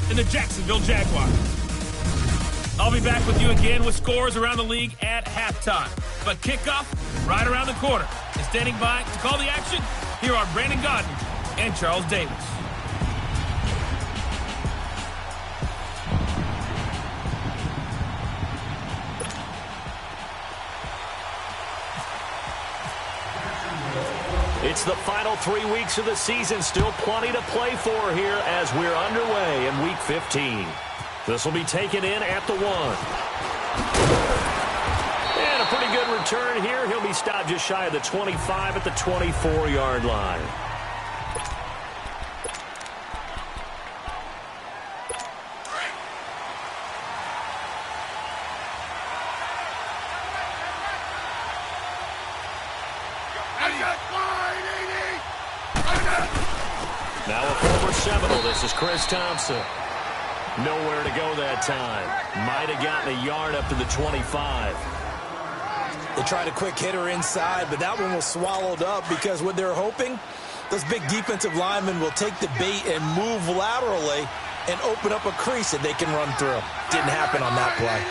and the Jacksonville Jaguars. I'll be back with you again with scores around the league at halftime. But kickoff right around the corner. And standing by to call the action, here are Brandon Godden and Charles Davis. It's the final 3 weeks of the season. Still plenty to play for here as we're underway in Week 15. This will be taken in at the 1. And a pretty good return here. He'll be stopped just shy of the 25 at the 24-yard line. Now a former Seminole. This is Chris Thompson. Nowhere to go that time. Might have gotten a yard up to the 25. They tried a quick hitter inside, but that one was swallowed up because what they're hoping, those big defensive linemen will take the bait and move laterally and open up a crease that they can run through. Didn't happen on that play.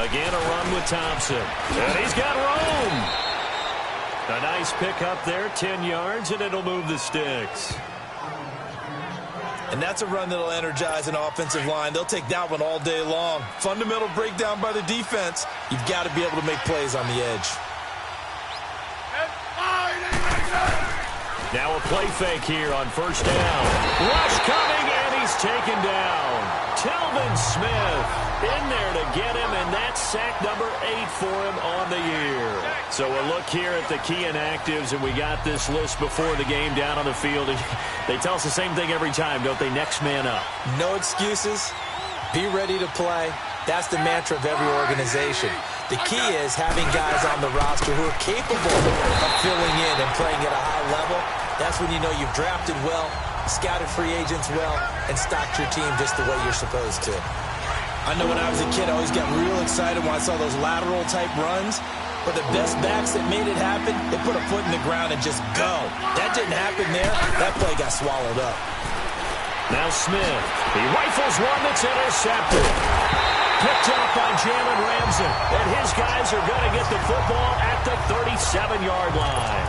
Again, a run with Thompson. And he's got room. A nice pick up there, 10 yards, and it'll move the sticks. And that's a run that'll energize an offensive line. They'll take that one all day long. Fundamental breakdown by the defense. You've got to be able to make plays on the edge. Now a play fake here on first down. Rush coming, and he's taken down. Telvin Smith in there to get him, and that's sack number 8 for him on the year. So a look here at the key inactives, and we got this list before the game down on the field. And they tell us the same thing every time, don't they? Next man up. No excuses. Be ready to play. That's the mantra of every organization. The key is having guys on the roster who are capable of filling in and playing at a high level. That's when you know you've drafted well, scouted free agents well, and stocked your team just the way you're supposed to. I know when I was a kid, I always got real excited when I saw those lateral-type runs. But the best backs that made it happen, they put a foot in the ground and just go. That didn't happen there. That play got swallowed up. Now Smith. He rifles one that's intercepted. Picked up by Jalen Ramsey. And his guys are going to get the football at the 37-yard line.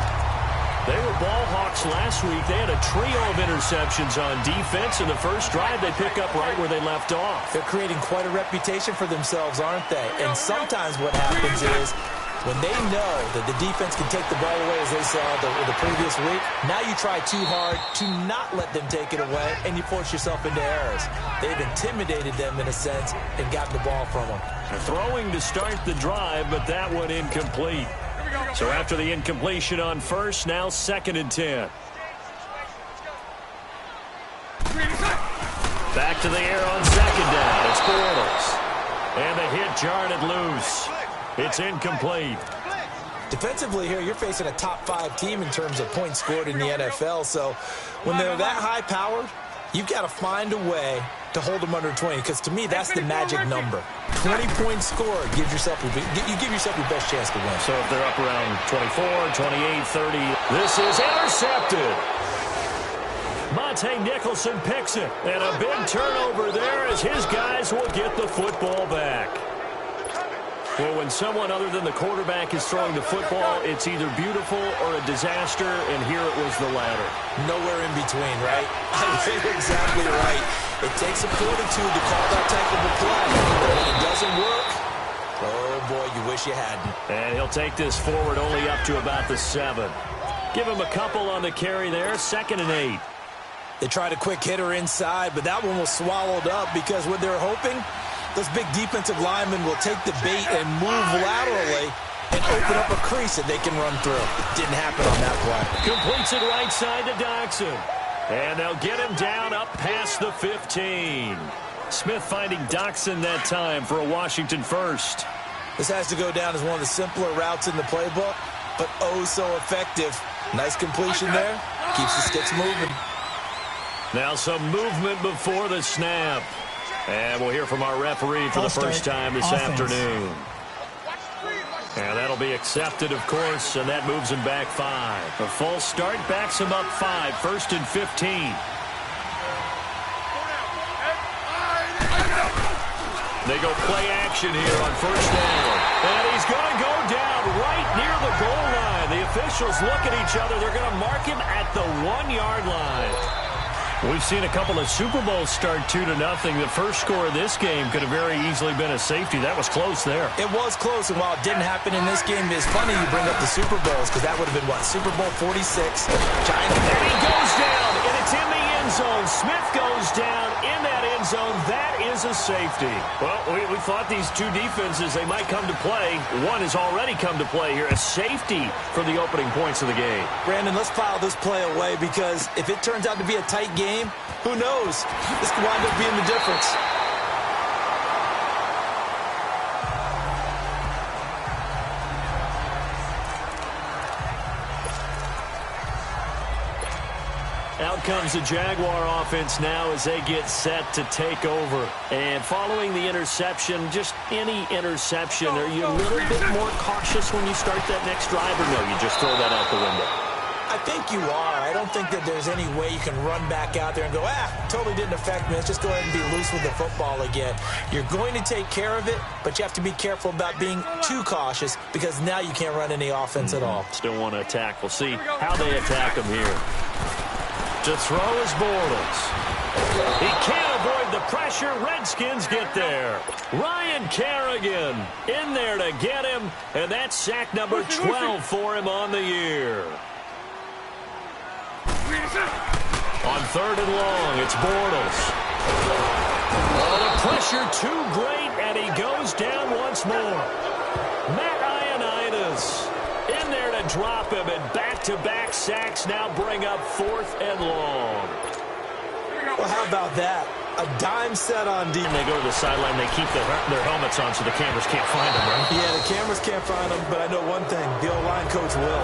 They were ball hawks last week. They had a trio of interceptions on defense. In the first drive, they pick up right where they left off. They're creating quite a reputation for themselves, aren't they? And sometimes what happens is when they know that the defense can take the ball away, as they saw the previous week, now you try too hard to not let them take it away, and you force yourself into errors. They've intimidated them in a sense and gotten the ball from them. Throwing to start the drive, but that one incomplete. So after the incompletion on first, now 2nd and 10. Back to the air on 2nd down. It's Bortles. And the hit jarred loose. It's incomplete. Defensively here, you're facing a top 5 team in terms of points scored in the NFL. So when they're that high-powered, you've got to find a way to hold them under 20, because to me, that's the magic number. 20-point score, you give yourself your best chance to win. So if they're up around 24, 28, 30, this is intercepted. Monte Nicholson picks it, and a big turnover there as his guys will get the football back. Well, when someone other than the quarterback is throwing the football, it's either beautiful or a disaster, and here it was the latter. Nowhere in between, right? I think you're exactly right. It takes a fortitude to call that type of a play. But when it doesn't work, oh, boy, you wish you hadn't. And he'll take this forward only up to about the 7. Give him a couple on the carry there, 2nd and 8. They tried a quick hitter inside, but that one was swallowed up because what they're hoping, those big defensive linemen will take the bait and move laterally and open up a crease that they can run through. Didn't happen on that play. Completes it right side to Doxson. And they'll get him down up past the 15. Smith finding Doxson that time for a Washington first. This has to go down as one of the simpler routes in the playbook, but oh so effective. Nice completion there. Keeps the sticks moving. Now some movement before the snap. And we'll hear from our referee for the first time this afternoon. And that'll be accepted, of course, and that moves him back 5. A false start backs him up 5, 1st and 15. They go play action here on first down. And he's going to go down right near the goal line. The officials look at each other. They're going to mark him at the 1-yard line. We've seen a couple of Super Bowls start 2-0. The first score of this game could have very easily been a safety. That was close there. It was close, and while it didn't happen in this game, it's funny you bring up the Super Bowls, because that would have been, what, Super Bowl 46? Giants. And he goes down, and it's in the end zone. Smith goes down in that end zone. That is a safety. Well, we thought these two defenses, they might come to play. One has already come to play here. A safety for the opening points of the game. Brandon, let's file this play away, because if it turns out to be a tight game, who knows? This could wind up being the difference. Out comes the Jaguar offense now as they get set to take over. And following the interception, just any interception, are you a little bit more cautious when you start that next drive, or no, you just throw that out the window? I think you are. I don't think that there's any way you can run back out there and go, totally didn't affect me. Let's just go ahead and be loose with the football again. You're going to take care of it, but you have to be careful about being too cautious, because now you can't run any offense at all. Still want to attack. We'll see how they attack him here. To throw is Bortles. He can't avoid the pressure. Redskins get there. Ryan Kerrigan in there to get him, and that's sack number 12 for him on the year. On 3rd and long, it's Bortles. Oh, the pressure too great, and he goes down once more. Matt Ioannidis in there to drop him, and back-to-back sacks now bring up 4th and long. Well, how about that? A dime set on D. And they go to the sideline. They keep their helmets on so the cameras can't find them, right? Yeah, the cameras can't find them, but I know one thing. The O-line coach will.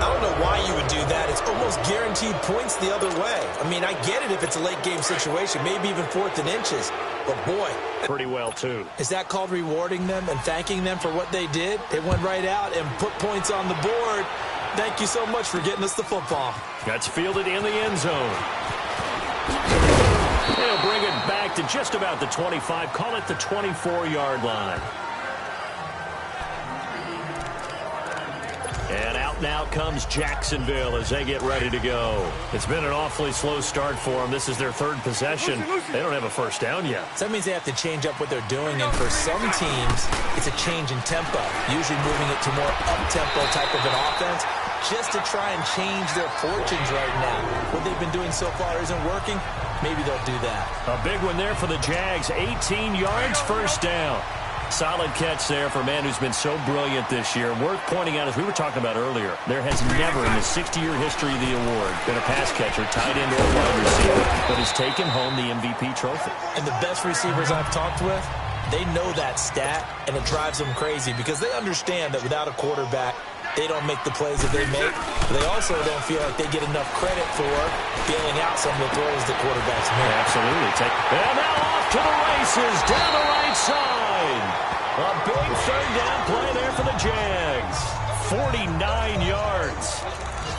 I don't know why you would do that. It's almost guaranteed points the other way. I mean, I get it if it's a late-game situation, maybe even 4th and inches. But, boy. Pretty well, too. Is that called rewarding them and thanking them for what they did? They went right out and put points on the board. Thank you so much for getting us the football. That's fielded in the end zone. They'll bring it back to just about the 25. Call it the 24-yard line. And out now comes Jacksonville as they get ready to go. It's been an awfully slow start for them. This is their 3rd possession. They don't have a first down yet. So that means they have to change up what they're doing, and for some teams, it's a change in tempo, usually moving it to more up-tempo type of an offense, just to try and change their fortunes right now. What they've been doing so far isn't working. Maybe they'll do that. A big one there for the Jags. 18 yards, first down. Solid catch there for a man who's been so brilliant this year. Worth pointing out, as we were talking about earlier, there has never in the 60-year history of the award been a pass catcher, tight end, or wide receiver that has taken home the MVP trophy. And the best receivers I've talked with, they know that stat, and it drives them crazy because they understand that without a quarterback, they don't make the plays that they make. But they also don't feel like they get enough credit for bailing out some of the throws the quarterbacks make. Absolutely. And now off to the races, down the right side. A big 3rd down play there for the Jags. 49 yards.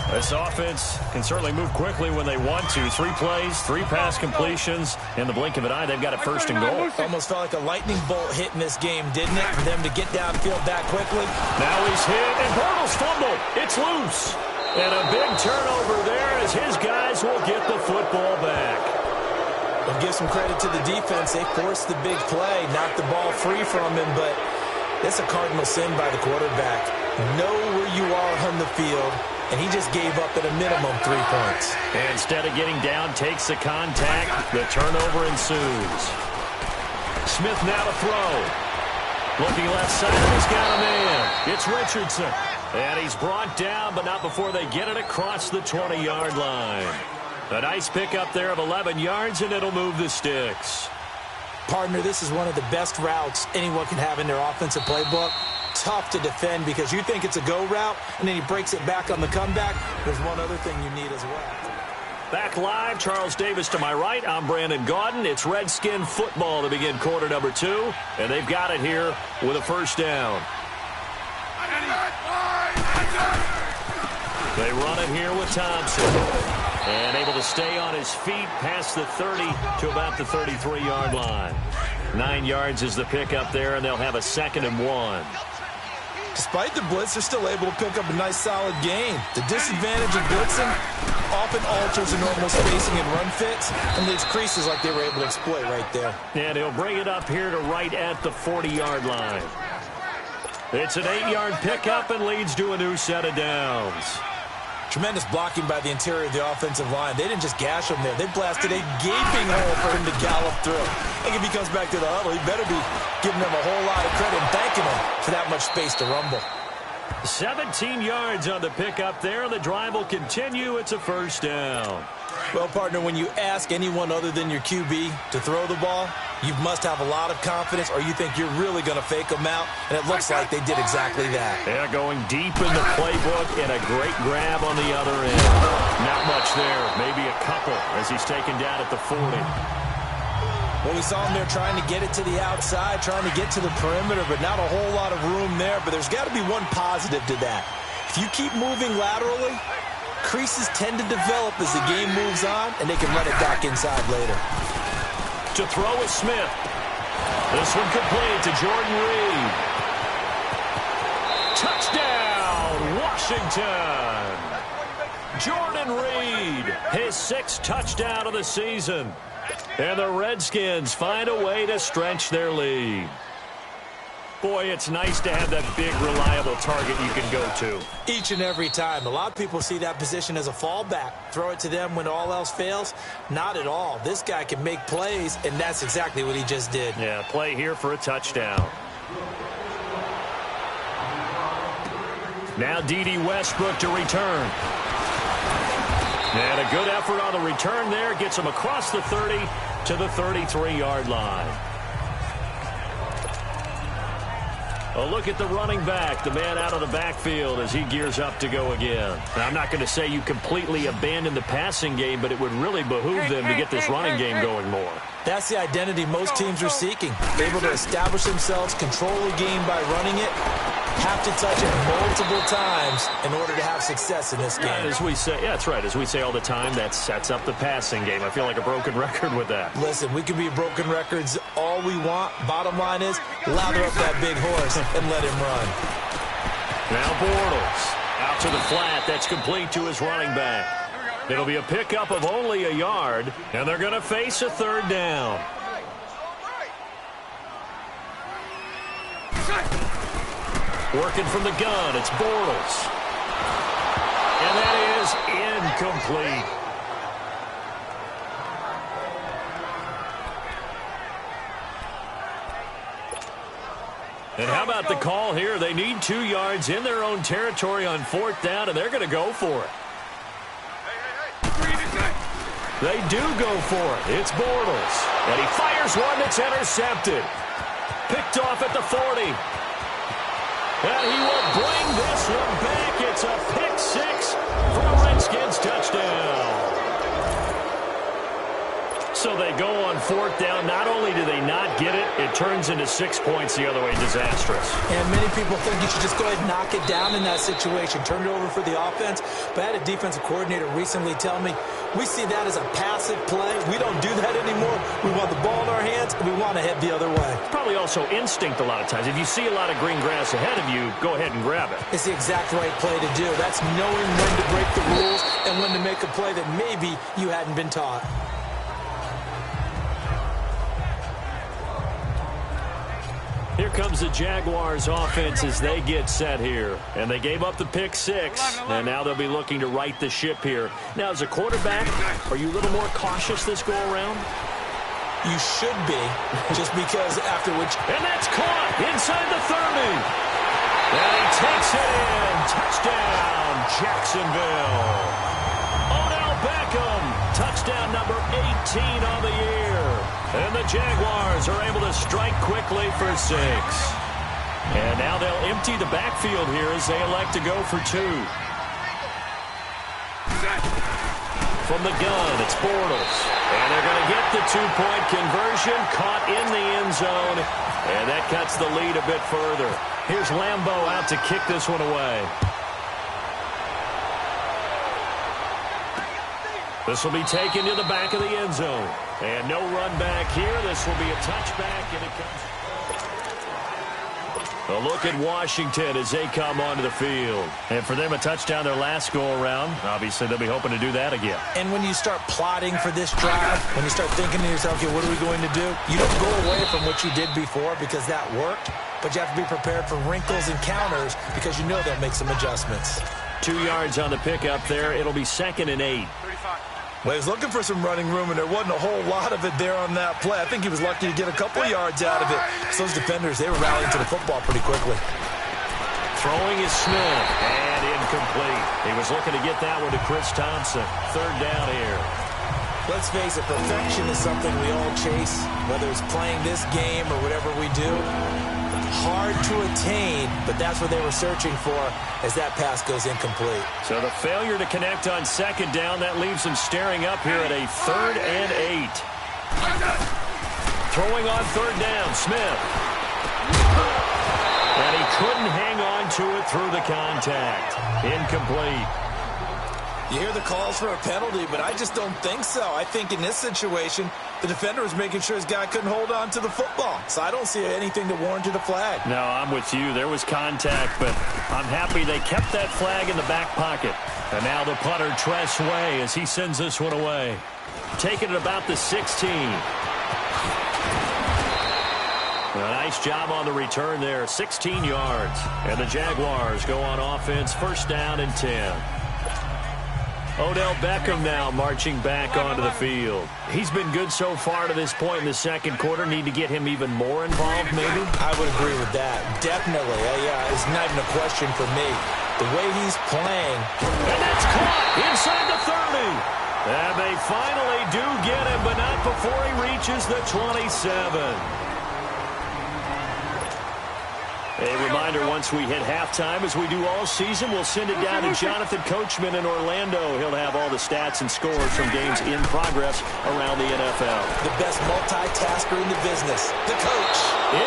This offense can certainly move quickly when they want to. 3 plays, 3 pass completions. In the blink of an eye, they've got it 1st and goal. Almost felt like a lightning bolt hit in this game, didn't it? For them to get downfield that quickly. Now he's hit, and Bortles fumbled. It's loose. And a big turnover there as his guys will get the football back. We'll give some credit to the defense. They forced the big play, knocked the ball free from him, but it's a cardinal sin by the quarterback. Know where you are on the field, and he just gave up at a minimum 3 points. And instead of getting down, takes the contact. The turnover ensues. Smith now to throw. Looking left side, he's got a man. It's Richardson. And he's brought down, but not before they get it across the 20-yard line. A nice pickup there of 11 yards, and it'll move the sticks. Partner, this is one of the best routes anyone can have in their offensive playbook. Tough to defend because you think it's a go route, and then he breaks it back on the comeback. There's one other thing you need as well. Back live, Charles Davis to my right. I'm Brandon Gaudin. It's Redskin football to begin quarter number 2, and they've got it here with a 1st down. They run it here with Thompson. And able to stay on his feet past the 30 to about the 33-yard line. 9 yards is the pickup there, and they'll have a 2nd and 1. Despite the blitz, they're still able to pick up a nice, solid gain. The disadvantage of blitzing often alters the normal spacing and run fits and leaves creases like they were able to exploit right there. And he'll bring it up here to right at the 40-yard line. It's an 8-yard pickup and leads to a new set of downs. Tremendous blocking by the interior of the offensive line. They didn't just gash him there. They blasted a gaping hole for him to gallop through. I think if he comes back to the huddle, he better be giving them a whole lot of credit and thanking him for that much space to rumble. 17 yards on the pickup there. The drive will continue. It's a 1st down. Well, partner, when you ask anyone other than your QB to throw the ball, you must have a lot of confidence or you think you're really going to fake them out, and it looks like they did exactly that. Yeah, going deep in the playbook and a great grab on the other end. Not much there, maybe a couple as he's taken down at the 40. Well, we saw him there trying to get it to the outside, trying to get to the perimeter, but not a whole lot of room there. But there's got to be one positive to that. If you keep moving laterally, creases tend to develop as the game moves on, and they can run it back inside later. To throw is Smith. This one complete to Jordan Reed. Touchdown, Washington. Jordan Reed, his 6th touchdown of the season. And the Redskins find a way to stretch their lead. Boy, it's nice to have that big, reliable target you can go to. Each and every time. A lot of people see that position as a fallback. Throw it to them when all else fails. Not at all. This guy can make plays, and that's exactly what he just did. Yeah, play here for a touchdown. Now D.D. Westbrook to return. And a good effort on the return there. Gets him across the 30 to the 33-yard line. A look at the running back, the man out of the backfield as he gears up to go again. Now, I'm not going to say you completely abandon the passing game, but it would really behoove them to get this running game going more. That's the identity most teams are seeking. Able to establish themselves, control the game by running it, have to touch it multiple times in order to have success in this game. As we say, yeah, that's right. As we say all the time, that sets up the passing game. I feel like a broken record with that. Listen, we can be broken records all we want. Bottom line is, lather up that big horse and let him run. Now Bortles out to the flat. That's complete to his running back. It'll be a pickup of only a yard, and they're going to face a 3rd down. Working from the gun, it's Bortles. And that is incomplete. And how about the call here? They need 2 yards in their own territory on 4th down, and they're going to go for it. They do go for it. It's Bortles. And he fires one that's intercepted. Picked off at the 40. And he will bring this one back. It's a pick 6 for a Redskins touchdown. So they go on 4th down. Not only do they not get it, it turns into 6 points the other way. Disastrous. And many people think you should just go ahead and knock it down in that situation. Turn it over for the offense. But I had a defensive coordinator recently tell me, we see that as a passive play. We don't do that anymore. We want the ball in our hands, and we want to head the other way. Probably also instinct a lot of times. If you see a lot of green grass ahead of you, go ahead and grab it. It's the exact right play to do. That's knowing when to break the rules and when to make a play that maybe you hadn't been taught. Here comes the Jaguars offense as they get set here. And they gave up the pick 6, and now they'll be looking to right the ship here. Now, as a quarterback, are you a little more cautious this go-around? You should be, just because after which... And that's caught inside the 30. And he takes it in. Touchdown, Jacksonville. Odell Beckham, touchdown number 18 on the year. And the Jaguars are able to strike quickly for 6. And now they'll empty the backfield here as they elect to go for 2. From the gun, it's Bortles. And they're going to get the 2-point conversion, caught in the end zone. And that cuts the lead a bit further. Here's Lambeau out to kick this one away. This will be taken to the back of the end zone. And no run back here. This will be a touchback, and it comes. A look at Washington as they come onto the field. And for them, a touchdown their last go-around. Obviously, they'll be hoping to do that again. And when you start plotting for this drive, when you start thinking to yourself, okay, what are we going to do? You don't go away from what you did before because that worked, but you have to be prepared for wrinkles and counters because you know they'll make some adjustments. 2 yards on the pickup there. It'll be 2nd and 8. Well, he was looking for some running room, and there wasn't a whole lot of it there on that play. I think he was lucky to get a couple yards out of it. So those defenders, they were rallying to the football pretty quickly. Throwing is Smith, and incomplete. He was looking to get that one to Chris Thompson. 3rd down here. Let's face it, perfection is something we all chase, whether it's playing this game or whatever we do. Hard to attain, but that's what they were searching for as that pass goes incomplete. So the failure to connect on 2nd down, that leaves them staring up here at a 3rd and 8. Throwing on 3rd down, Smith. And he couldn't hang on to it through the contact. Incomplete. You hear the calls for a penalty, but I just don't think so. I think in this situation, the defender was making sure his guy couldn't hold on to the football. So I don't see anything that warranted a flag. No, I'm with you. There was contact, but I'm happy they kept that flag in the back pocket. And now the punter, Tress Way, as he sends this one away. Taking it about the 16. A nice job on the return there. 16 yards. And the Jaguars go on offense, 1st down and 10. Odell Beckham now marching back onto the field. He's been good so far to this point in the 2nd quarter. Need to get him even more involved, maybe? I would agree with that. Definitely. Yeah, it's not even a question for me. The way he's playing. And that's caught inside the 30. And they finally do get him, but not before he reaches the 27. A reminder, once we hit halftime, as we do all season, we'll send it down to Jonathan Coachman in Orlando. He'll have all the stats and scores from games in progress around the NFL. The best multitasker in the business, the coach.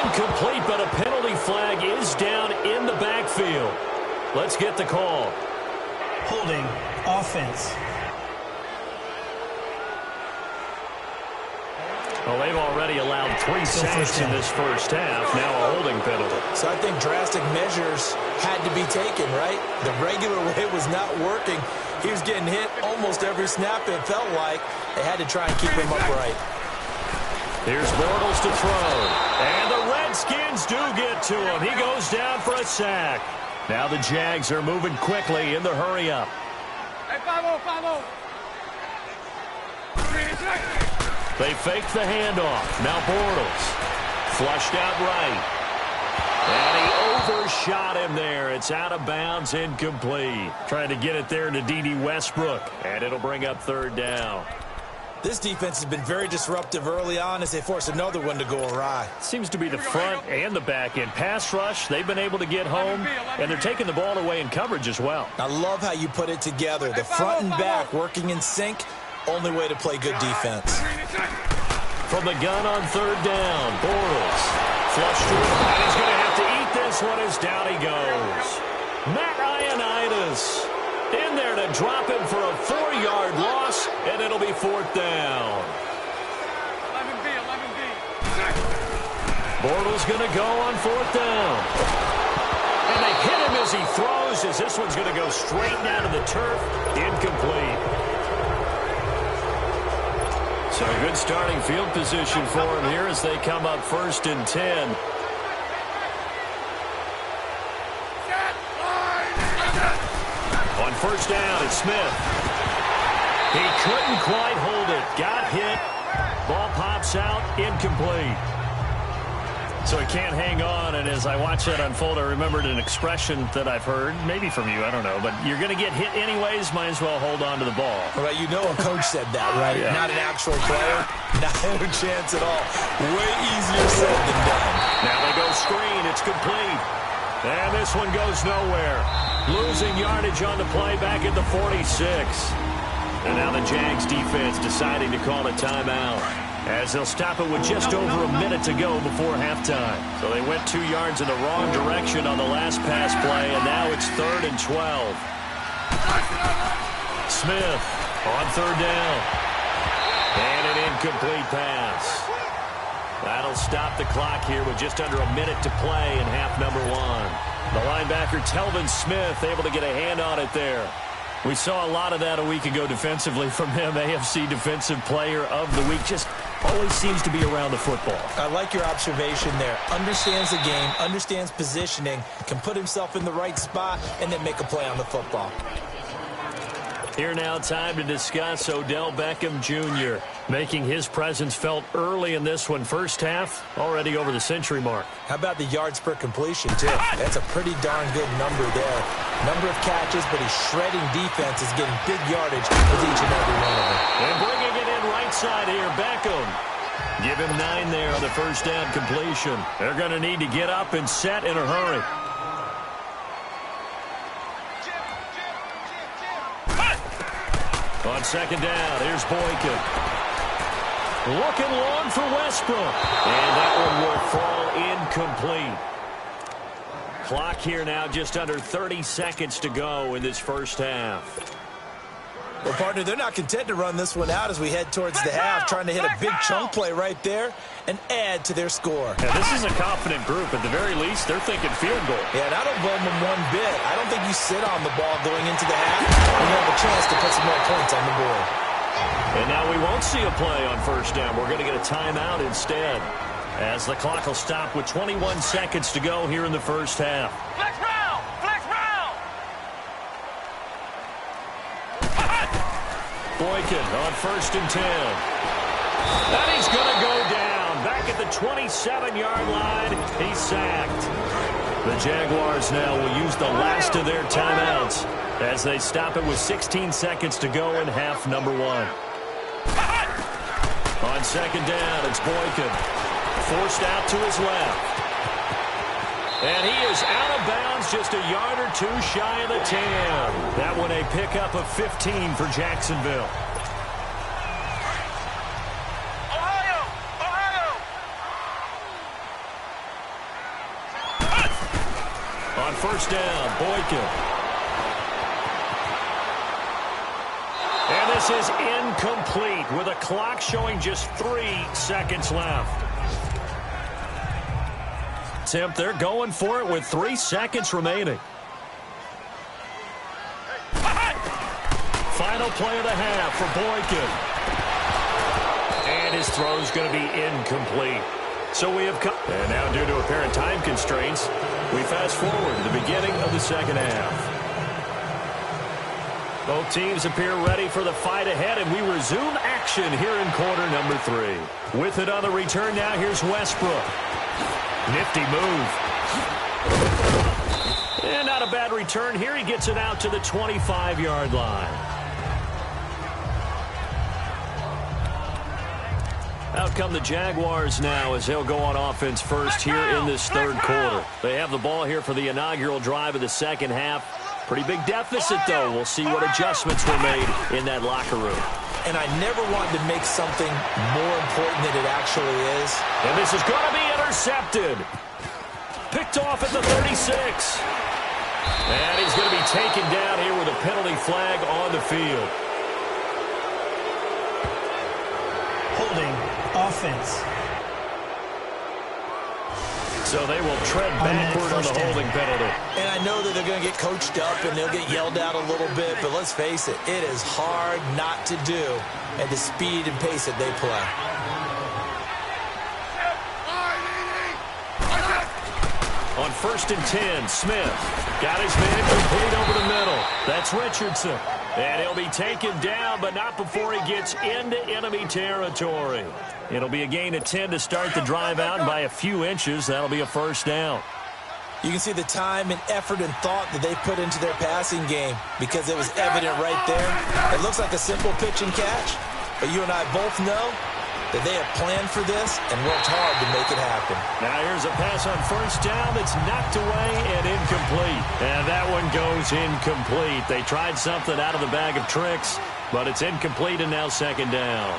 Incomplete, but a penalty flag is down in the backfield. Let's get the call. Holding offense. Well, they've already allowed 3 sacks in this 1st half. Now a holding penalty. So I think drastic measures had to be taken, right? The regular way was not working. He was getting hit almost every snap, it felt like. They had to try and keep him upright. Here's Bortles to throw. And the Redskins do get to him. He goes down for a sack. Now the Jags are moving quickly in the hurry-up. Hey, 5-0, 5-0. They fake the handoff. Now Bortles. Flushed out right. And he overshot him there. It's out of bounds, incomplete. Trying to get it there to D.D. Westbrook. And it'll bring up 3rd down. This defense has been very disruptive early on as they force another one to go awry. Seems to be the front and the back end. Pass rush, they've been able to get home, and they're taking the ball away in coverage as well. I love how you put it together. The front and back working in sync. Only way to play good defense. From the gun on 3rd down, Bortles. Flush to him, and he's going to have to eat this one as down he goes. Matt Ioannidis in there to drop him for a 4-yard loss, and it'll be 4th down. 11B. Bortles going to go on 4th down. And they hit him as he throws, as this one's going to go straight down to the turf. Incomplete. So a good starting field position for him here as they come up 1st and 10. On 1st down, it's Smith. He couldn't quite hold it. Got hit. Ball pops out. Incomplete. So he can't hang on, and as I watch that unfold, I remembered an expression that I've heard, maybe from you, I don't know, but you're going to get hit anyways, might as well hold on to the ball. Right, you know a coach said that, right? Yeah. Not an actual player. Not a chance at all. Way easier said than done. Now they go screen. It's complete. And this one goes nowhere. Losing yardage on the play back at the 46. And now the Jags defense deciding to call a timeout, as they'll stop it with just over a minute to go before halftime. So they went 2 yards in the wrong direction on the last pass play, and now it's 3rd and 12. Smith On third down. And an incomplete pass. That'll stop the clock here with just under a minute to play in half number one. The linebacker, Telvin Smith, able to get a hand on it there. We saw a lot of that a week ago defensively from him. AFC Defensive Player of the Week. Just always seems to be around the football. I like your observation there. Understands the game, understands positioning, can put himself in the right spot, and then make a play on the football. Here now, time to discuss Odell Beckham Jr. making his presence felt early in this one. First half, already over the century mark. How about the yards per completion, too? That's a pretty darn good number there. Number of catches, but he's shredding defenses, getting big yardage with each and every one of them. And bringing it in right side here, Beckham. Give him 9 there on the first down completion. They're going to need to get up and set in a hurry. On second down, here's Boykin. Looking long for Westbrook. And that one will fall incomplete. Clock here now just under 30 seconds to go in this first half. Well, partner, they're not content to run this one out as we head towards the half, trying to hit a big chunk play right there and add to their score. Yeah, this is a confident group. At the very least, they're thinking field goal. Yeah, and I don't blame them one bit. I don't think you sit on the ball going into the half and you have a chance to put some more points on the board. And now we won't see a play on first down. We're going to get a timeout instead, as the clock will stop with 21 seconds to go here in the first half. Flex round! Flex round! Boykin on first and 10. And he's going to go down. Back at the 27-yard line, he's sacked. The Jaguars now will use the last of their timeouts as they stop it with 16 seconds to go in half number one. On second down, it's Boykin. Forced out to his left. And he is out of bounds, just a yard or two shy of the 10. That one a pickup of 15 for Jacksonville. Ohio! Ohio! On first down, Boykin. And this is incomplete with a clock showing just 3 seconds left. Attempt, they're going for it with 3 seconds remaining. Final play of the half for Boykin. And his throw's going to be incomplete. So we have come. And now due to apparent time constraints, we fast forward to the beginning of the second half. Both teams appear ready for the fight ahead, and we resume action here in quarter number 3. With it on the return now, here's Westbrook. Nifty move. And not a bad return here. He gets it out to the 25-yard line. Out come the Jaguars now as they'll go on offense first here in this third quarter. They have the ball here for the inaugural drive of the second half. Pretty big deficit, though. We'll see what adjustments were made in that locker room. And I never wanted to make something more important than it actually is. And this is going to be intercepted. Picked off at the 36. And he's going to be taken down here with a penalty flag on the field. Holding offense. So they will tread backward on the holding penalty. And I know that they're going to get coached up and they'll get yelled out a little bit, but let's face it, it is hard not to do at the speed and pace that they play. On first and 10, Smith got his man complete over the middle. That's Richardson. And he'll be taken down, but not before he gets into enemy territory. It'll be a gain of 10 to start the drive out, and by a few inches, that'll be a first down. You can see the time and effort and thought that they put into their passing game because it was evident right there. It looks like a simple pitch and catch, but you and I both know that they have planned for this and worked hard to make it happen. Now here's a pass on first down that's knocked away and incomplete. And that one goes incomplete. They tried something out of the bag of tricks, but it's incomplete and now second down.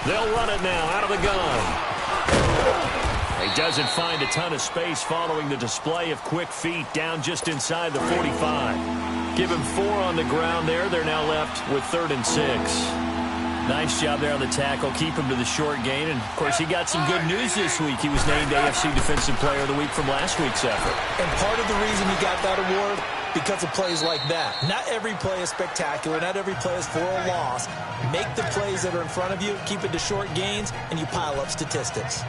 They'll run it now out of the gun. He doesn't find a ton of space following the display of quick feet down just inside the 45. Give him 4 on the ground there. They're now left with 3rd and 6. Nice job there on the tackle. Keep him to the short gain. And, of course, he got some good news this week. He was named AFC Defensive Player of the Week from last week's effort. And part of the reason he got that award, because of plays like that. Not every play is spectacular. Not every play is for a loss. Make the plays that are in front of you, keep it to short gains, and you pile up statistics.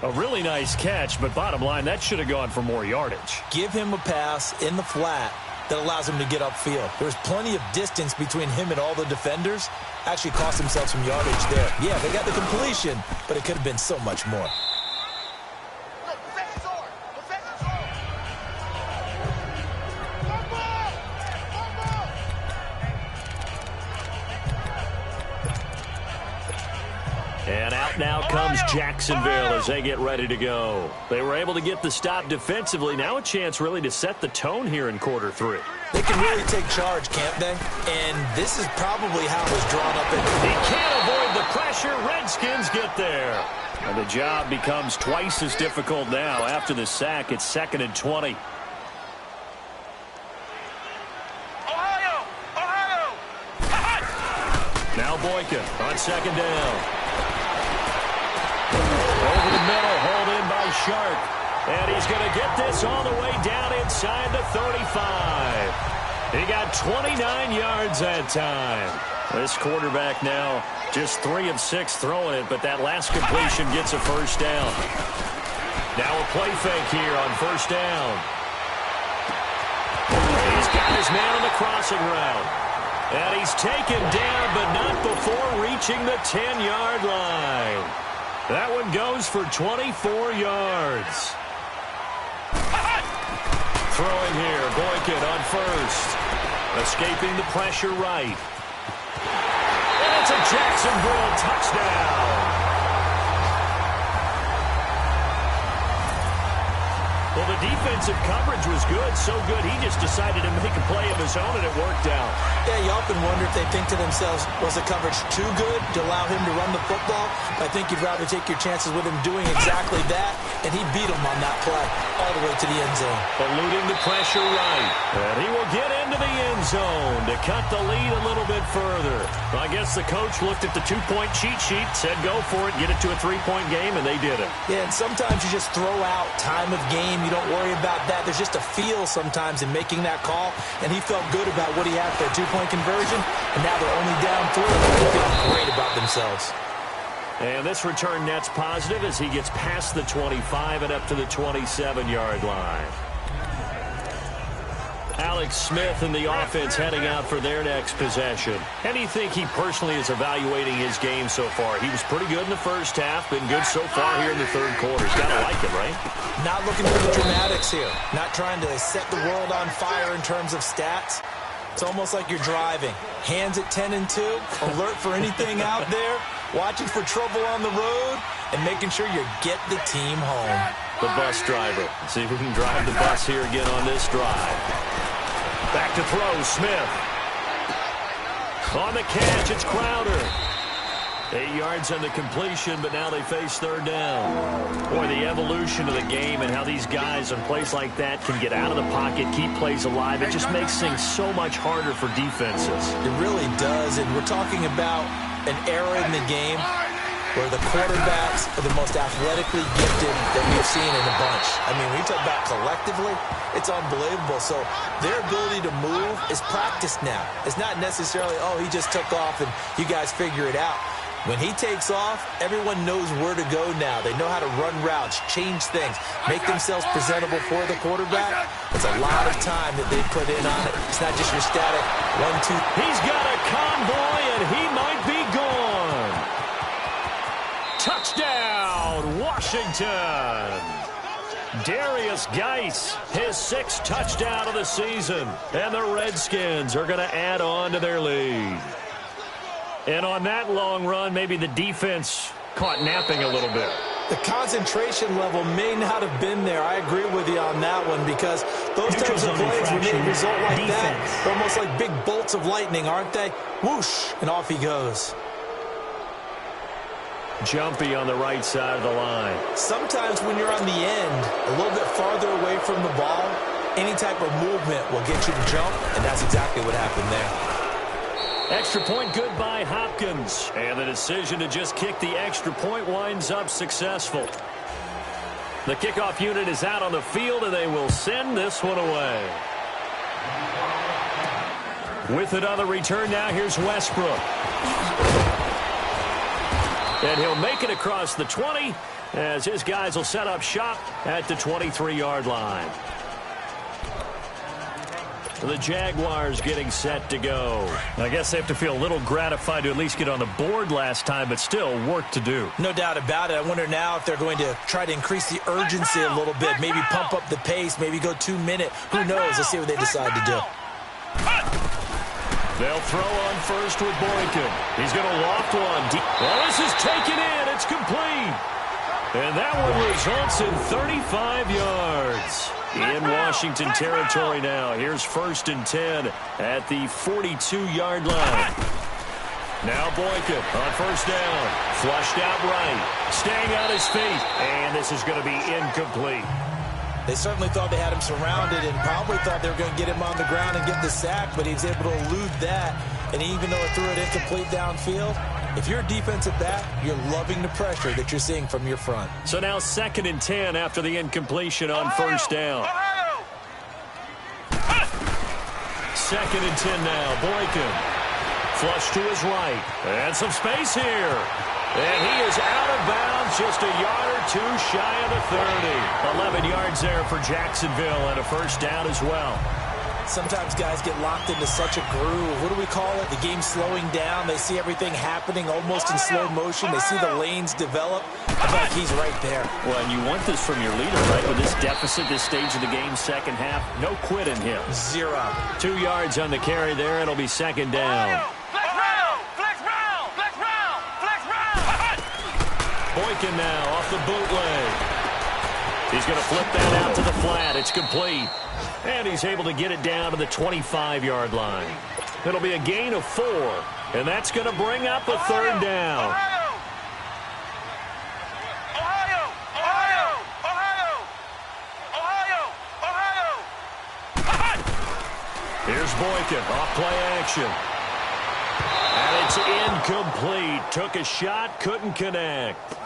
A really nice catch, but bottom line, that should have gone for more yardage. Give him a pass in the flat that allows him to get upfield. There's plenty of distance between him and all the defenders. Actually cost himself some yardage there. Yeah, they got the completion, but it could have been so much more. And out now comes Jacksonville as they get ready to go. They were able to get the stop defensively. Now a chance really to set the tone here in quarter 3. They can really take charge, can't they? And this is probably how it was drawn up. He can't avoid the pressure. Redskins get there. And the job becomes twice as difficult now. After the sack, it's 2nd and 20. Now Boykin on 2nd down. Over the middle, hauled in by Sharp. And he's going to get this all the way down inside the 35. He got 29 yards that time. This quarterback now just 3 of 6 throwing it, but that last completion gets a first down. Now a play fake here on 1st down. He's got his man on the crossing route. And he's taken down, but not before reaching the 10-yard line. That one goes for 24 yards. Throwing here, Boykin on 1st. Escaping the pressure right. And it's a Jacksonville touchdown. Well, the defensive coverage was good, so good he just decided to make a play of his own, and it worked out. Yeah, you often wonder if they think to themselves, was the coverage too good to allow him to run the football? I think you'd rather take your chances with him doing exactly that, and he beat him on that play all the way to the end zone. Eluding the pressure right, and he will get into the end zone to cut the lead a little bit further. I guess the coach looked at the 2-point cheat sheet, said go for it, get it to a 3-point game, and they did it. Yeah, and sometimes you just throw out time of game. You don't worry about that. There's just a feel sometimes in making that call, and he felt good about what he had for a 2-point conversion, and now they're only down 3. They feel great about themselves. And this return net's positive as he gets past the 25 and up to the 27-yard line. Alex Smith and the offense heading out for their next possession. How do you think he personally is evaluating his game so far? He was pretty good in the first half, been good so far here in the 3rd quarter. He's got to like it, right? Not looking for the dramatics here. Not trying to set the world on fire in terms of stats. It's almost like you're driving. Hands at 10 and 2, alert for anything out there, watching for trouble on the road, and making sure you get the team home. The bus driver. See if we can drive the bus here again on this drive. Back to throw, Smith. On the catch, it's Crowder. 8 yards on the completion, but now they face 3rd down. Boy, the evolution of the game and how these guys on plays like that can get out of the pocket, keep plays alive, it just makes things so much harder for defenses. It really does, and we're talking about an era in the game where the quarterbacks are the most athletically gifted that we've seen in a bunch. I mean, when you talk about collectively, it's unbelievable. So their ability to move is practiced now. It's not necessarily, oh, he just took off and you guys figure it out. When he takes off, everyone knows where to go now. They know how to run routes, change things, make themselves presentable for the quarterback. It's a lot of time that they put in on it. It's not just your static 1, 2. He's got a convoy, and he might be gone. Touchdown, Washington. Darius Geis, his 6th touchdown of the season. And the Redskins are going to add on to their lead. And on that long run, maybe the defense caught napping a little bit. The concentration level may not have been there. I agree with you on that one because those types of plays, when they result like that, they're almost like big bolts of lightning, aren't they? Whoosh, and off he goes. Jumpy on the right side of the line. Sometimes when you're on the end, a little bit farther away from the ball, Any type of movement will get you to jump, and that's exactly what happened there. Extra point good by Hopkins. And the decision to just kick the extra point winds up successful. The kickoff unit is out on the field, and they will send this one away. With it on the return now, here's Westbrook. And he'll make it across the 20 as his guys will set up shop at the 23-yard line. The Jaguars getting set to go. I guess they have to feel a little gratified to at least get on the board last time, but still work to do. No doubt about it. I wonder now if they're going to try to increase the urgency a little bit, maybe pump up the pace, maybe go 2 minute. Who knows? Let's see what they decide to do. They'll throw on first with Boykin. He's going to loft one. Well, this is taken in. It's complete. And that one results in 35 yards. In Washington territory now. Here's 1st and 10 at the 42-yard line. Now Boykin on 1st down. Flushed out right. Staying on his feet. And this is going to be incomplete. They certainly thought they had him surrounded and probably thought they were going to get him on the ground and get the sack, but he was able to elude that. And even though it threw it incomplete downfield, if you're a defensive back, you're loving the pressure that you're seeing from your front. So now 2nd and 10 after the incompletion on 1st down. 2nd and 10 now. Boykin. Flush to his right. And some space here. And he is out of bounds, just a yard or two shy of the 30. 11 yards there for Jacksonville and a 1st down as well. Sometimes guys get locked into such a groove. What do we call it? The game's slowing down. They see everything happening almost in slow motion. They see the lanes develop. I feel like he's right there. Well, and you want this from your leader, right? With this deficit, this stage of the game, 2nd half, no quit in him. 0. 2 yards on the carry there. It'll be 2nd down. Boykin now off the bootleg. He's going to flip that out to the flat. It's complete. And he's able to get it down to the 25-yard line. It'll be a gain of 4. And that's going to bring up a 3rd down. Here's Boykin off play action. And it's incomplete. Took a shot, couldn't connect.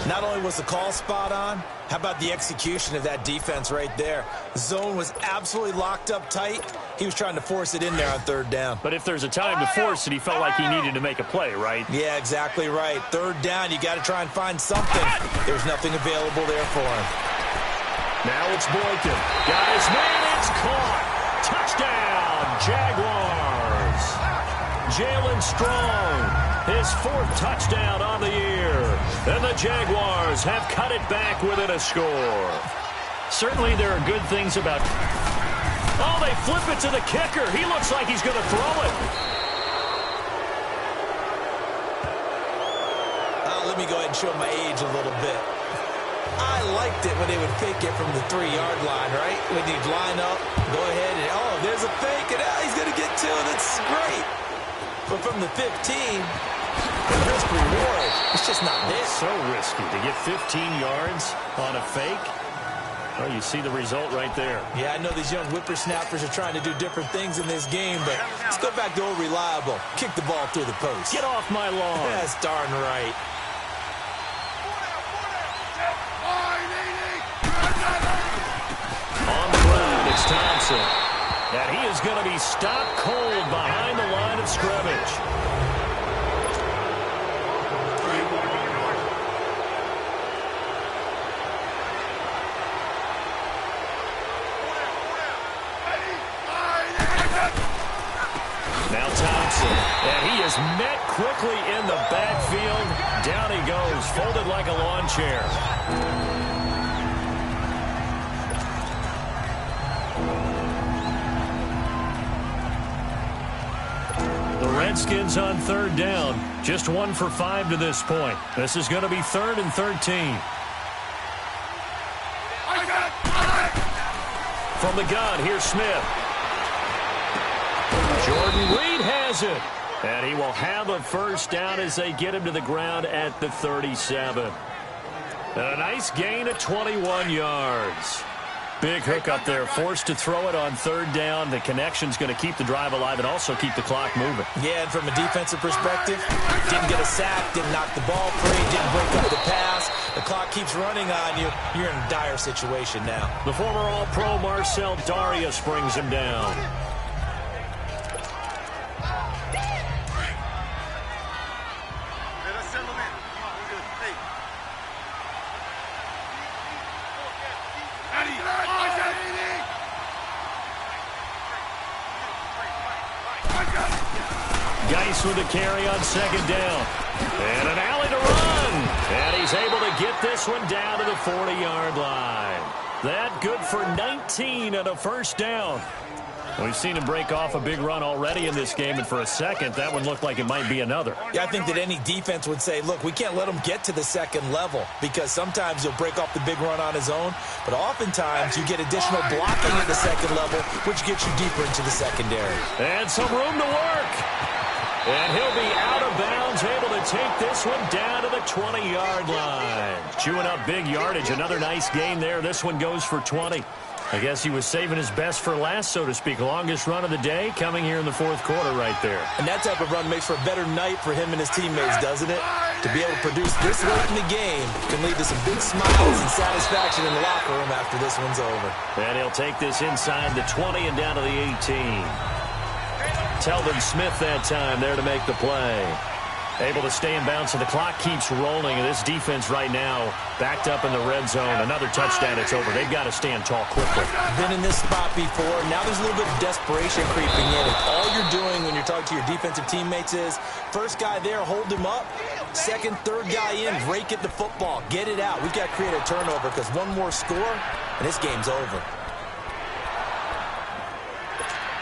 Not only was the call spot on, how about the execution of that defense right there? Zone was absolutely locked up tight. He was trying to force it in there on 3rd down. But if there's a time to force it, he felt like he needed to make a play, right? Yeah, exactly right. 3rd down, you got to try and find something. There's nothing available there for him. Now it's Boykin. Got his man, it's caught. Touchdown, Jaguars. Jalen Strong. His 4th touchdown on the year. And the Jaguars have cut it back within a score. Certainly there are good things about... Oh, they flip it to the kicker. He looks like he's going to throw it. Let me go ahead and show my age a little bit. I liked it when they would fake it from the 3-yard line, right? When you'd line up, go ahead and, oh, there's a fake, and he's going to get 2. That's great. But from the 15, the risk reward, it's just not there. So risky to get 15 yards on a fake. Well, you see the result right there. Yeah, I know these young whippersnappers are trying to do different things in this game, but let's go back to old reliable. Kick the ball through the post. Get off my lawn. That's darn right. On the ground, it's Thompson. And he is going to be stopped cold behind the line of scrimmage. Now Thompson. And he is met quickly in the backfield. Down he goes, folded like a lawn chair. Redskins on 3rd down. Just 1 for 5 to this point. This is going to be 3rd and 13. From the gun, here's Smith. Jordan Reed has it. And he will have a 1st down as they get him to the ground at the 37. And a nice gain of 21 yards. Big hook up there, forced to throw it on third down. The connection's going to keep the drive alive and also keep the clock moving. Yeah, and from a defensive perspective, didn't get a sack, didn't knock the ball free, didn't break up the pass. The clock keeps running on you. You're in a dire situation now. The former All-Pro Marcel Darius brings him down. Geis with the carry on second down. And an alley to run. And he's able to get this one down to the 40-yard line. That good for 19 and a first down. We've seen him break off a big run already in this game, and for a second, that one looked like it might be another. Yeah, I think that any defense would say, look, we can't let him get to the second level because sometimes he'll break off the big run on his own, but oftentimes you get additional blocking at the second level, which gets you deeper into the secondary. And some room to work. And he'll be out of bounds, able to take this one down to the 20-yard line. Chewing up big yardage. Another nice gain there. This one goes for 20. I guess he was saving his best for last, so to speak. Longest run of the day coming here in the fourth quarter right there. And that type of run makes for a better night for him and his teammates, doesn't it? To be able to produce this late in the game can lead to some big smiles and satisfaction in the locker room after this one's over. And he'll take this inside the 20 and down to the 18. Telvin Smith that time there to make the play. Able to stay in bounds, so the clock keeps rolling. And this defense right now backed up in the red zone. Another touchdown, it's over. They've got to stand tall quickly. Been in this spot before. Now there's a little bit of desperation creeping in. And all you're doing when you're talking to your defensive teammates is, first guy there, hold him up. Second, third guy in, rake at the football. Get it out. We've got to create a turnover because one more score, and this game's over.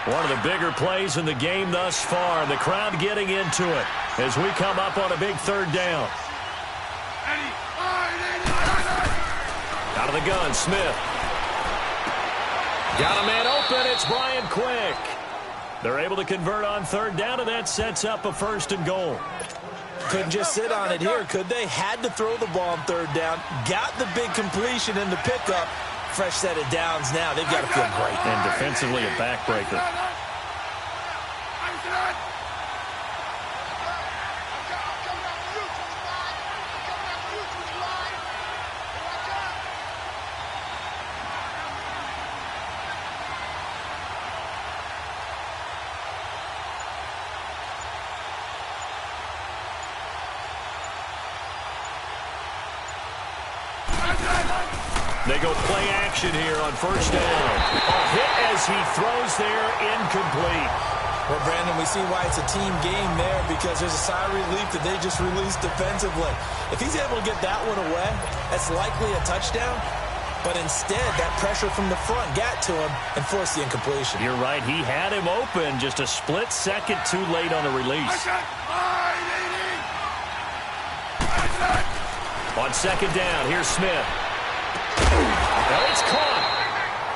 One of the bigger plays in the game thus far. The crowd getting into it as we come up on a big third down. Out of the gun, Smith. Got a man open. It's Brian Quick. They're able to convert on third down, and that sets up a first and goal. Couldn't just sit on it here, could they? Had to throw the ball on third down. Got the big completion in the pickup. Fresh set of downs now. They've got to feel great. And defensively a backbreaker. They go play action here on first down. A hit as he throws there, incomplete. Well, Brandon, we see why it's a team game there because there's a sigh of relief that they just released defensively. If he's able to get that one away, that's likely a touchdown. But instead, that pressure from the front got to him and forced the incompletion. You're right. He had him open just a split second too late on the release. On second down, here's Smith. Now it's caught.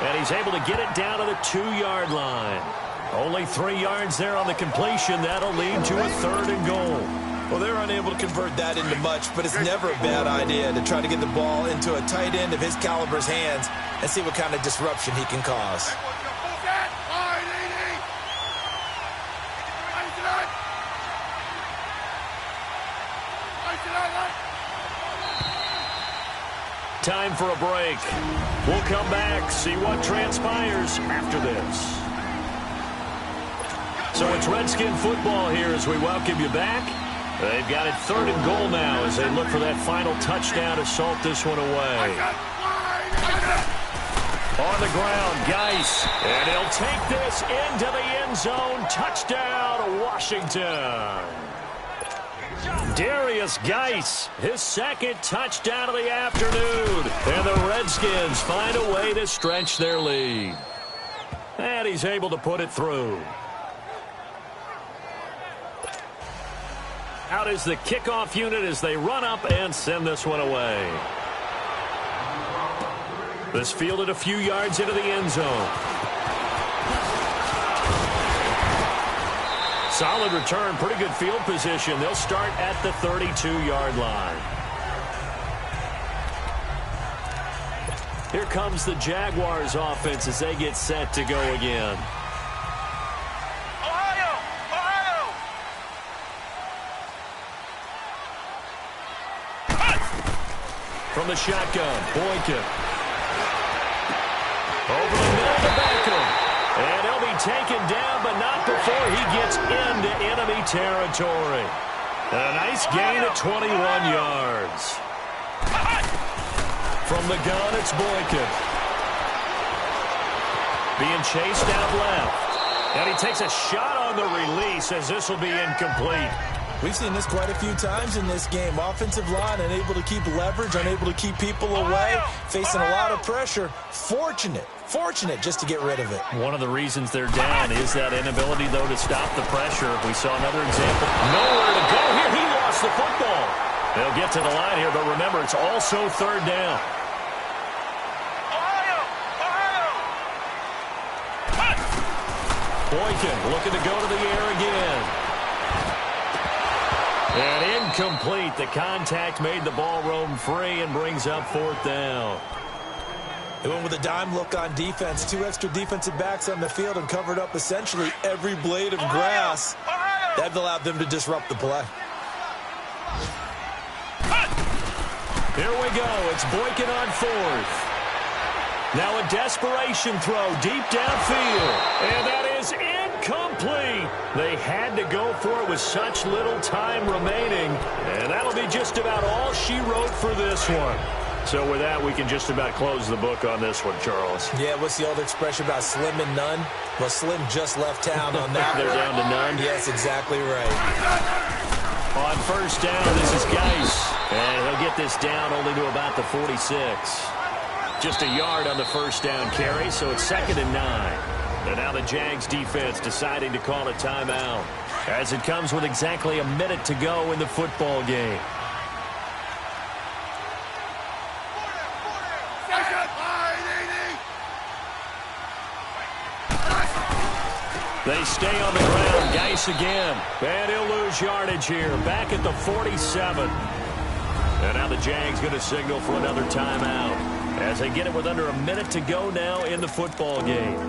And he's able to get it down to the 2-yard line. Only 3 yards there on the completion. That'll lead to a third and goal. Well, they're unable to convert that into much, but it's never a bad idea to try to get the ball into a tight end of his caliber's hands and see what kind of disruption he can cause. Time for a break. We'll come back, see what transpires after this. So it's Redskin football here as we welcome you back. They've got it third and goal now as they look for that final touchdown to salt this one away. On the ground, Geis. And he'll take this into the end zone. Touchdown, Washington. Darius Geis, his second touchdown of the afternoon. And the Redskins find a way to stretch their lead. And he's able to put it through. Out is the kickoff unit as they run up and send this one away. This fielded a few yards into the end zone. Solid return, pretty good field position. They'll start at the 32-yard line. Here comes the Jaguars offense as they get set to go again. Ohio! Ohio! From the shotgun, Boykin. Over the middle to Beckham. And he'll be taken down, but not before he gets into enemy territory. A nice gain at 21 yards. From the gun, it's Boykin. Being chased out left. And he takes a shot on the release as this will be incomplete. We've seen this quite a few times in this game. Offensive line unable to keep leverage, unable to keep people away, facing a lot of pressure. Fortunate just to get rid of it. One of the reasons they're down is that inability, though, to stop the pressure. We saw another example. Nowhere to go here. He lost the football. They'll get to the line here, but remember, it's also third down. Ohio! Ohio! Boykin looking to go to the air again. And incomplete. The contact made the ball roam free and brings up fourth down. They went with a dime look on defense. 2 extra defensive backs on the field and covered up essentially every blade of grass. That allowed them to disrupt the play. Here we go. It's Boykin on fourth. Now a desperation throw deep downfield. And that is incomplete. They had to go for it with such little time remaining. And that'll be just about all she wrote for this one. So with that, we can just about close the book on this one, Charles. Yeah, what's the old expression about slim and none? Well, Slim just left town on that. They're down to none? Yes, exactly right. On first down, this is Geis. And he'll get this down only to about the 46. Just a yard on the first down carry, so it's 2nd and 9. And now the Jags defense deciding to call a timeout as it comes with exactly a minute to go in the football game. They stay on the ground. Geis again. And he'll lose yardage here. Back at the 47. And now the Jags going to signal for another timeout as they get it with under a minute to go now in the football game.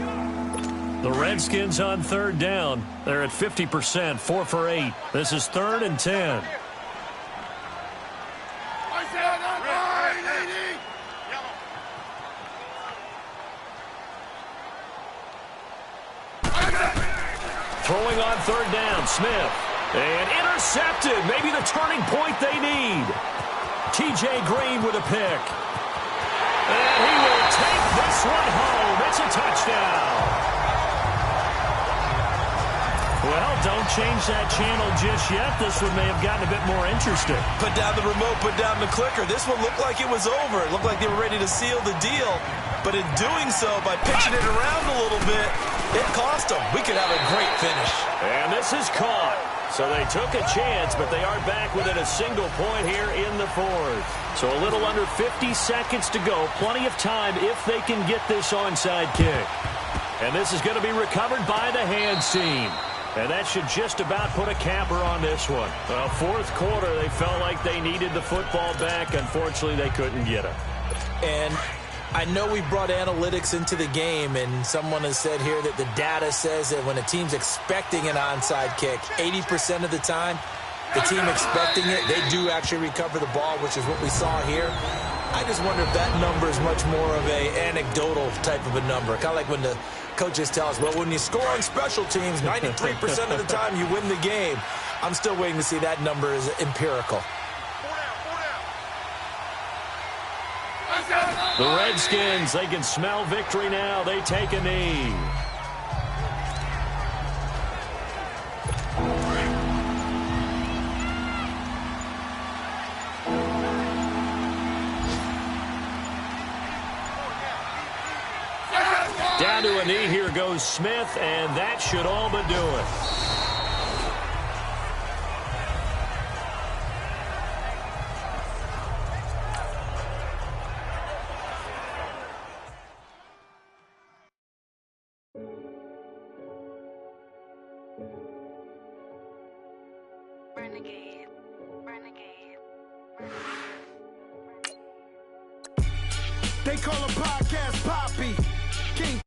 The Redskins on third down. They're at 50%, 4 for 8. This is 3rd and 10. Throwing on third down, Smith. And intercepted. Maybe the turning point they need. T.J. Green with a pick. And he will take this one home. It's a touchdown. Well, don't change that channel just yet. This one may have gotten a bit more interesting. Put down the remote, put down the clicker. This one looked like it was over. It looked like they were ready to seal the deal. But in doing so, by pitching it around a little bit, it cost them. We could have a great finish. And this is caught. So they took a chance, but they are back within a single point here in the fourth. So a little under 50 seconds to go. Plenty of time if they can get this onside kick. And this is going to be recovered by the hands team. And that should just about put a capper on this one. Well, fourth quarter, they felt like they needed the football back. Unfortunately, they couldn't get it. And I know we brought analytics into the game, and someone has said here that the data says that when a team's expecting an onside kick, 80% of the time, the team expecting it, they do actually recover the ball, which is what we saw here. I just wonder if that number is much more of a anecdotal type of a number. Kind of like when the coaches tell us, well, when you score on special teams, 93% of the time you win the game. I'm still waiting to see that number is empirical. The Redskins, they can smell victory now. They take a knee. Down to a knee, here goes Smith, and that should all but do it. They call him Podcast Poppy. King